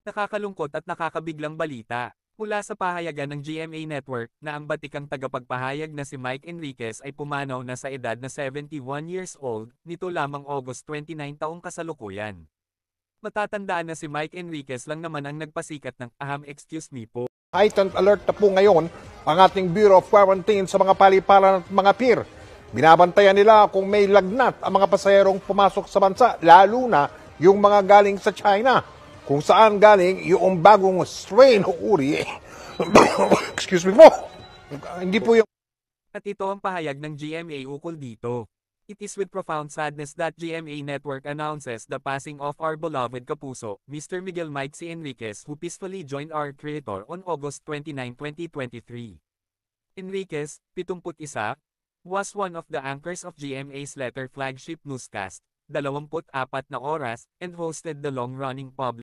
Nakakalungkot at nakakabiglang balita. Mula sa pahayagan ng GMA Network na ang batikang tagapagpahayag na si Mike Enriquez ay pumanaw na sa edad na 71 years old, nito lamang August 29 taong kasalukuyan. Matatandaan na si Mike Enriquez lang naman ang nagpasikat ng excuse me po. Heightened alert na po ngayon ang ating Bureau of Quarantine sa mga paliparan at mga pier. Binabantayan nila kung may lagnat ang mga pasahero pumasok sa bansa, lalo na yung mga galing sa China, kung saan galing yung bagong strain o uri. Excuse me po. Hindi po yung... At ito ang pahayag ng GMA ukol dito. It is with profound sadness that GMA Network announces the passing of our beloved kapuso, Mr. Miguel Mike C. Enriquez, who peacefully joined our creator on August 29, 2023. Enriquez, 71, was one of the anchors of GMA's letter flagship newscast, 24 na oras, and hosted the long-running public